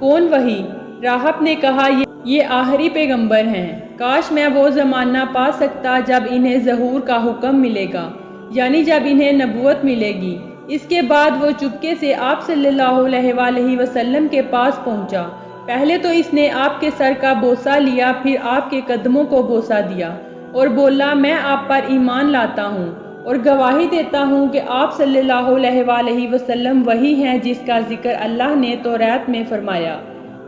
کون وہی؟ راہب نے کہا یہ آخری پیغمبر ہیں۔ کاش میں وہ زمانہ پا سکتا جب انہیں ظہور کا حکم ملے گا، یعنی جب انہیں نبوت ملے گی۔ اس کے بعد وہ چپکے سے آپ صلی اللہ علیہ وسلم کے پاس پہنچا۔ پہلے تو اس نے آپ کے سر کا بوسہ لیا، پھر آپ کے قدموں کو بوسہ دیا اور بولا میں آپ پر ایمان لاتا ہوں اور گواہی دیتا ہوں کہ آپ صلی اللہ علیہ وسلم وہی ہیں جس کا ذکر اللہ نے توریت میں فرمایا۔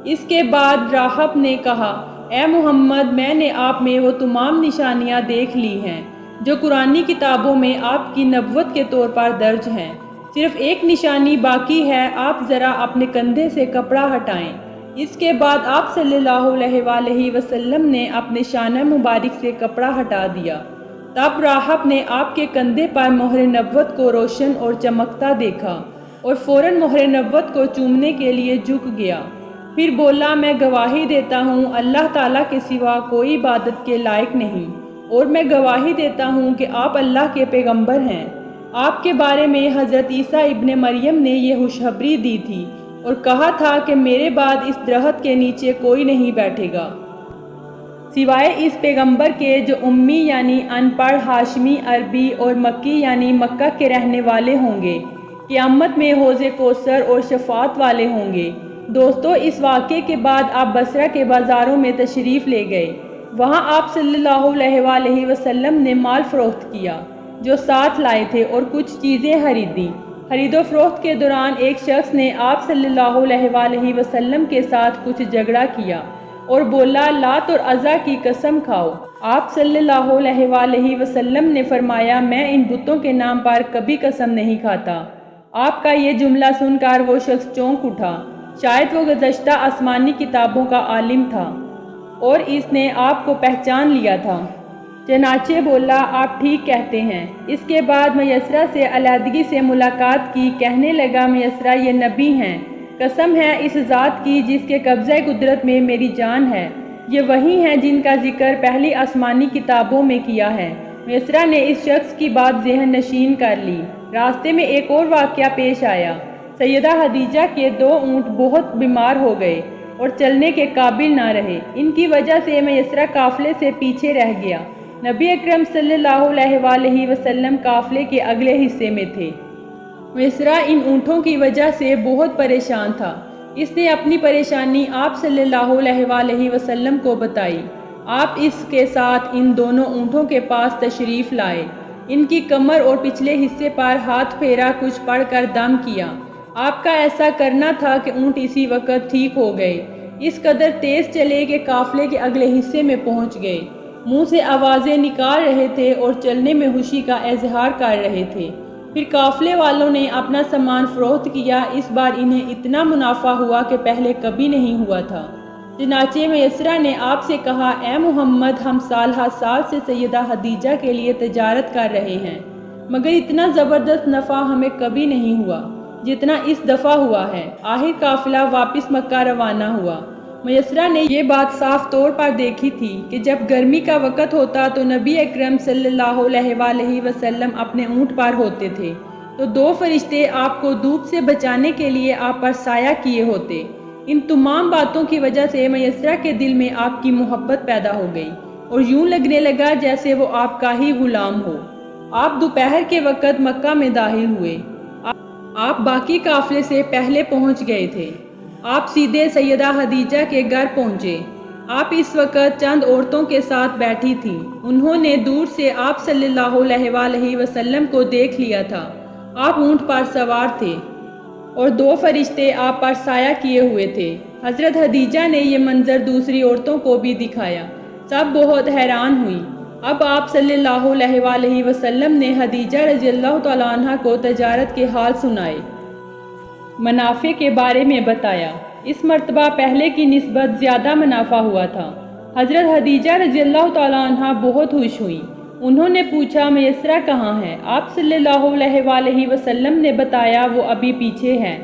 اس کے بعد راہب نے کہا اے محمد، میں نے آپ میں وہ تمام نشانیاں دیکھ لی ہیں جو قرآنی کتابوں میں آپ کی نبوت کے طور پر درج ہیں۔ صرف ایک نشانی باقی ہے، آپ ذرا اپنے کندھے سے کپڑا ہٹائیں۔ اس کے بعد آپ صلی اللہ علیہ وسلم نے اپنے شانہ مبارک سے کپڑا ہٹا دیا۔ تب راہب نے آپ کے کندھے پر مہر نبوت کو روشن اور چمکتا دیکھا اور فوراً مہر نبوت کو چومنے کے لیے جھک گیا۔ پھر بولا میں گواہی دیتا ہوں اللہ تعالیٰ کے سوا کوئی عبادت کے لائق نہیں، اور میں گواہی دیتا ہوں کہ آپ اللہ کے پیغمبر ہیں۔ آپ کے بارے میں حضرت عیسیٰ ابن مریم نے یہ خوشخبری دی تھی اور کہا تھا کہ میرے بعد اس درخت کے نیچے کوئی نہیں بیٹھے گا سوائے اس پیغمبر کے جو امی یعنی ان پڑھ، ہاشمی، عربی اور مکی یعنی مکہ کے رہنے والے ہوں گے۔ قیامت میں حوض کوثر اور شفاعت والے ہوں گے۔ دوستو، اس واقعے کے بعد آپ بصرہ کے بازاروں میں تشریف لے گئے۔ وہاں آپ صلی اللہ علیہ وسلم نے مال فروخت کیا جو ساتھ لائے تھے اور کچھ چیزیں خریدیں۔ خرید و فروخت کے دوران ایک شخص نے آپ صلی اللہ علیہ وسلم کے ساتھ کچھ جھگڑا کیا اور بولا لات اور عزا کی قسم کھاؤ۔ آپ صلی اللہ علیہ وسلم نے فرمایا میں ان بتوں کے نام پر کبھی قسم نہیں کھاتا۔ آپ کا یہ جملہ سن کر وہ شخص چونک اٹھا، شاید وہ گزشتہ آسمانی کتابوں کا عالم تھا اور اس نے آپ کو پہچان لیا تھا۔ چنانچہ بولا آپ ٹھیک کہتے ہیں۔ اس کے بعد میسرہ سے علیحدگی سے ملاقات کی، کہنے لگا میسرہ یہ نبی ہیں، قسم ہے اس ذات کی جس کے قبضہ قدرت میں میری جان ہے، یہ وہی ہیں جن کا ذکر پہلی آسمانی کتابوں میں کیا ہے۔ میسرہ نے اس شخص کی بات ذہن نشین کر لی۔ راستے میں ایک اور واقعہ پیش آیا۔ سیدہ خدیجہ کے 2 اونٹ بہت بیمار ہو گئے اور چلنے کے قابل نہ رہے۔ ان کی وجہ سے میسرہ قافلے سے پیچھے رہ گیا۔ نبی اکرم صلی اللہ علیہ وسلم قافلے کے اگلے حصے میں تھے۔ میسرہ ان اونٹوں کی وجہ سے بہت پریشان تھا۔ اس نے اپنی پریشانی آپ صلی اللہ علیہ وسلم کو بتائی۔ آپ اس کے ساتھ ان دونوں اونٹوں کے پاس تشریف لائے، ان کی کمر اور پچھلے حصے پر ہاتھ پھیرا، کچھ پڑھ کر دم کیا۔ آپ کا ایسا کرنا تھا کہ اونٹ اسی وقت ٹھیک ہو گئے، اس قدر تیز چلے کہ قافلے کے اگلے حصے میں پہنچ گئے، منہ سے آوازیں نکال رہے تھے اور چلنے میں خوشی کا اظہار کر رہے تھے۔ پھر قافلے والوں نے اپنا سامان فروخت کیا۔ اس بار انہیں اتنا منافع ہوا کہ پہلے کبھی نہیں ہوا تھا۔ چنانچہ میسرہ نے آپ سے کہا اے محمد، ہم سال ہر سال سے سیدہ خدیجہ کے لیے تجارت کر رہے ہیں، مگر اتنا زبردست نفع ہمیں کبھی نہیں ہوا جتنا اس دفعہ ہوا ہے۔ آخر قافلہ واپس مکہ روانہ ہوا۔ میسرہ نے یہ بات صاف طور پر دیکھی تھی کہ جب گرمی کا وقت ہوتا تو نبی اکرم صلی اللہ علیہ وسلم اپنے اونٹ پر ہوتے تھے تو 2 فرشتے آپ کو دھوپ سے بچانے کے لیے آپ پر سایہ کیے ہوتے۔ ان تمام باتوں کی وجہ سے میسرہ کے دل میں آپ کی محبت پیدا ہو گئی اور یوں لگنے لگا جیسے وہ آپ کا ہی غلام ہو۔ آپ دوپہر کے وقت مکہ میں داخل ہوئے۔ آپ باقی قافلے سے پہلے پہنچ گئے تھے۔ آپ سیدھے سیدہ خدیجہ کے گھر پہنچے۔ آپ اس وقت چند عورتوں کے ساتھ بیٹھی تھیں۔ انہوں نے دور سے آپ صلی اللہ علیہ وسلم کو دیکھ لیا تھا۔ آپ اونٹ پر سوار تھے اور 2 فرشتے آپ پر سایہ کیے ہوئے تھے۔ حضرت خدیجہ نے یہ منظر دوسری عورتوں کو بھی دکھایا۔ سب بہت حیران ہوئی۔ اب آپ صلی اللہ علیہ وسلم نے خدیجہ رضی اللہ تعالیٰ عنہ کو تجارت کے حال سنائے، منافع کے بارے میں بتایا۔ اس مرتبہ پہلے کی نسبت زیادہ منافع ہوا تھا۔ حضرت خدیجہ رضی اللہ تعالیٰ عنہ بہت خوش ہوئیں۔ انہوں نے پوچھا میسرہ کہاں ہے؟ آپ صلی اللہ علیہ وسلم نے بتایا وہ ابھی پیچھے ہے۔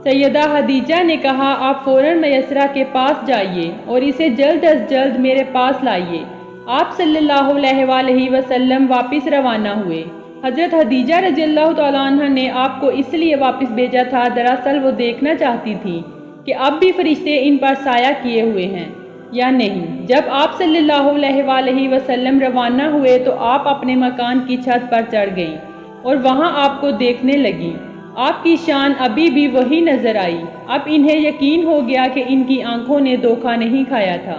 سیدہ خدیجہ نے کہا آپ فوراً میسرہ کے پاس جائیے اور اسے جلد از جلد میرے پاس لائیے۔ آپ صلی اللہ علیہ وسلم واپس روانہ ہوئے۔ حضرت خدیجہ رضی اللہ تعالیٰ عنہ نے آپ کو اس لیے واپس بھیجا تھا، دراصل وہ دیکھنا چاہتی تھی کہ اب بھی فرشتے ان پر سایہ کیے ہوئے ہیں یا نہیں۔ جب آپ صلی اللہ علیہ وسلم روانہ ہوئے تو آپ اپنے مکان کی چھت پر چڑھ گئیں اور وہاں آپ کو دیکھنے لگیں۔ آپ کی شان ابھی بھی وہی نظر آئی۔ اب انہیں یقین ہو گیا کہ ان کی آنکھوں نے دھوکہ نہیں کھایا تھا۔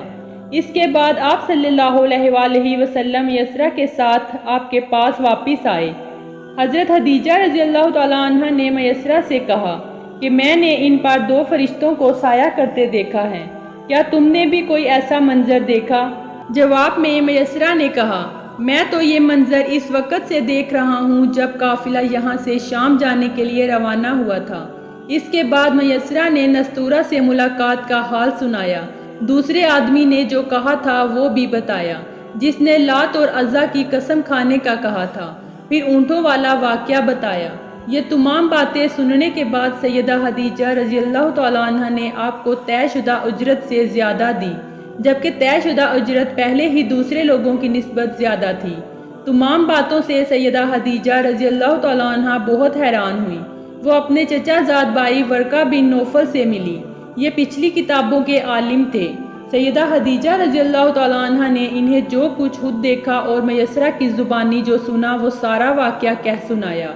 اس کے بعد آپ صلی اللہ علیہ وسلم یسرا کے ساتھ آپ کے پاس واپس آئے۔ حضرت خدیجہ رضی اللہ تعالیٰ عنہ نے میسرہ سے کہا کہ میں نے ان پر 2 فرشتوں کو سایہ کرتے دیکھا ہے، کیا تم نے بھی کوئی ایسا منظر دیکھا؟ جواب میں میسرہ نے کہا، میں تو یہ منظر اس وقت سے دیکھ رہا ہوں جب قافلہ یہاں سے شام جانے کے لیے روانہ ہوا تھا۔ اس کے بعد میسرہ نے نستورہ سے ملاقات کا حال سنایا۔ دوسرے آدمی نے جو کہا تھا وہ بھی بتایا، جس نے لات اور عزا کی قسم کھانے کا کہا تھا، پھر اونٹوں والا واقعہ بتایا۔ یہ تمام باتیں سننے کے بعد سیدہ خدیجہ رضی اللہ تعالیٰ عنہ نے آپ کو طے شدہ اجرت سے زیادہ دی، جبکہ طے شدہ اجرت پہلے ہی دوسرے لوگوں کی نسبت زیادہ تھی۔ تمام باتوں سے سیدہ خدیجہ رضی اللہ تعالیٰ عنہ بہت حیران ہوئی۔ وہ اپنے چچا زاد بھائی ورقہ بن نوفل سے ملی۔ یہ پچھلی کتابوں کے عالم تھے۔ سیدہ خدیجہ رضی اللہ تعالیٰ عنہ نے انہیں جو کچھ خود دیکھا اور میسرہ کی زبانی جو سنا وہ سارا واقعہ کہہ سنایا۔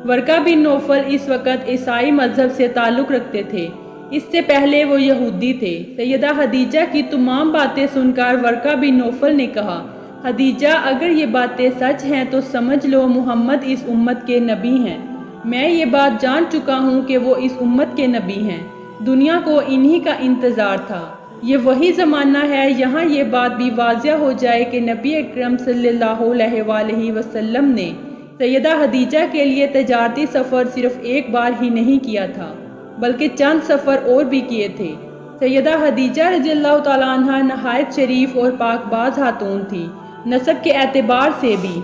ورقہ بن نوفل اس وقت عیسائی مذہب سے تعلق رکھتے تھے، اس سے پہلے وہ یہودی تھے۔ سیدہ خدیجہ کی تمام باتیں سن کر ورقہ بن نوفل نے کہا، خدیجہ اگر یہ باتیں سچ ہیں تو سمجھ لو محمد اس امت کے نبی ہیں۔ میں یہ بات جان چکا ہوں کہ وہ اس امت کے نبی ہیں۔ دنیا کو انہی کا انتظار تھا۔ یہ وہی زمانہ ہے یہاں یہ بات بھی واضح ہو جائے کہ نبی اکرم صلی اللہ علیہ وسلم نے سیدہ خدیجہ کے لیے تجارتی سفر صرف ایک بار ہی نہیں کیا تھا بلکہ چند سفر اور بھی کیے تھے۔ سیدہ خدیجہ رضی اللہ تعالیٰ عنہ نہایت شریف اور پاک باز خاتون تھی۔ نسب کے اعتبار سے بھی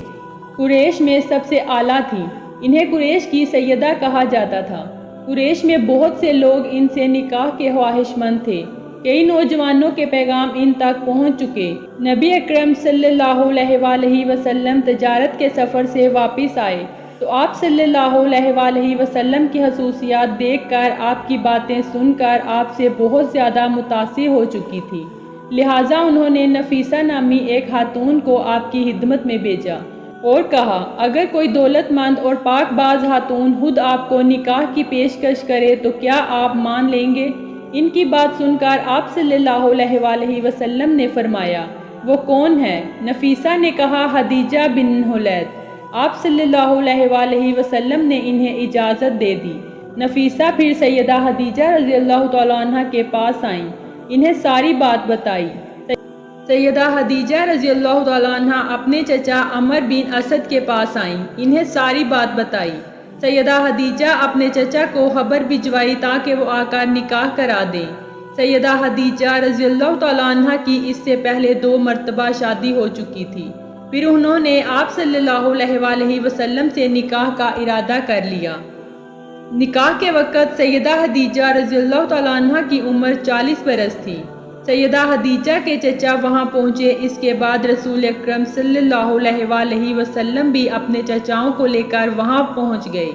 قریش میں سب سے اعلیٰ تھی۔ انہیں قریش کی سیدہ کہا جاتا تھا۔ قریش میں بہت سے لوگ ان سے نکاح کے خواہش مند تھے۔ کئی نوجوانوں کے پیغام ان تک پہنچ چکے۔ نبی اکرم صلی اللہ علیہ وسلم تجارت کے سفر سے واپس آئے تو آپ صلی اللہ علیہ وسلم کی خصوصیات دیکھ کر، آپ کی باتیں سن کر آپ سے بہت زیادہ متاثر ہو چکی تھی۔ لہٰذا انہوں نے نفیسہ نامی ایک خاتون کو آپ کی خدمت میں بھیجا اور کہا، اگر کوئی دولت مند اور پاک باز خاتون خود آپ کو نکاح کی پیشکش کرے تو کیا آپ مان لیں گے؟ ان کی بات سن کر آپ صلی اللہ علیہ وسلم نے فرمایا، وہ کون ہے؟ نفیسہ نے کہا، خدیجہ بن خولید۔ آپ صلی اللہ علیہ وسلم نے انہیں اجازت دے دی۔ نفیسہ پھر سیدہ خدیجہ رضی اللہ تعالیٰ عنہ کے پاس آئیں، انہیں ساری بات بتائی۔ سیدہ خدیجہ رضی اللہ تعالیٰ عنہ اپنے چچا عمر بن اسد کے پاس آئیں، انہیں ساری بات بتائی۔ سیدہ خدیجہ اپنے چچا کو خبر بھجوائی تاکہ وہ آ کر نکاح کرا دیں۔ سیدہ خدیجہ رضی اللہ تعالیٰ عنہ کی اس سے پہلے 2 مرتبہ شادی ہو چکی تھی، پھر انہوں نے آپ صلی اللہ علیہ وسلم سے نکاح کا ارادہ کر لیا۔ نکاح کے وقت سیدہ خدیجہ رضی اللہ تعالیٰ عنہ کی عمر 40 برس تھی۔ سیدہ خدیجہ کے چچا وہاں پہنچے۔ اس کے بعد رسول اکرم صلی اللہ علیہ وسلم بھی اپنے چچاؤں کو لے کر وہاں پہنچ گئے۔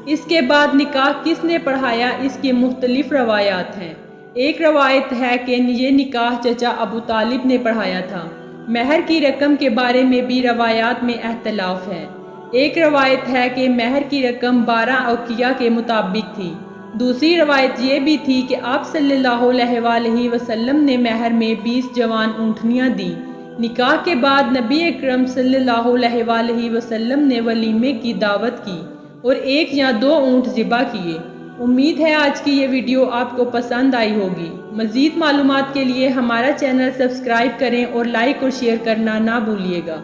اس کے بعد نکاح کس نے پڑھایا، اس کی مختلف روایات ہیں۔ ایک روایت ہے کہ یہ نکاح چچا ابو طالب نے پڑھایا تھا۔ مہر کی رقم کے بارے میں بھی روایات میں اختلاف ہے۔ ایک روایت ہے کہ مہر کی رقم 12 اوقیہ کے مطابق تھی۔ دوسری روایت یہ بھی تھی کہ آپ صلی اللہ علیہ وسلم نے مہر میں 20 جوان اونٹنیاں دیں۔ نکاح کے بعد نبی اکرم صلی اللہ علیہ وسلم نے ولیمے کی دعوت کی اور 1 یا 2 اونٹ ذبح کیے۔ امید ہے آج کی یہ ویڈیو آپ کو پسند آئی ہوگی۔ مزید معلومات کے لیے ہمارا چینل سبسکرائب کریں اور لائک اور شیئر کرنا نہ بھولیے گا۔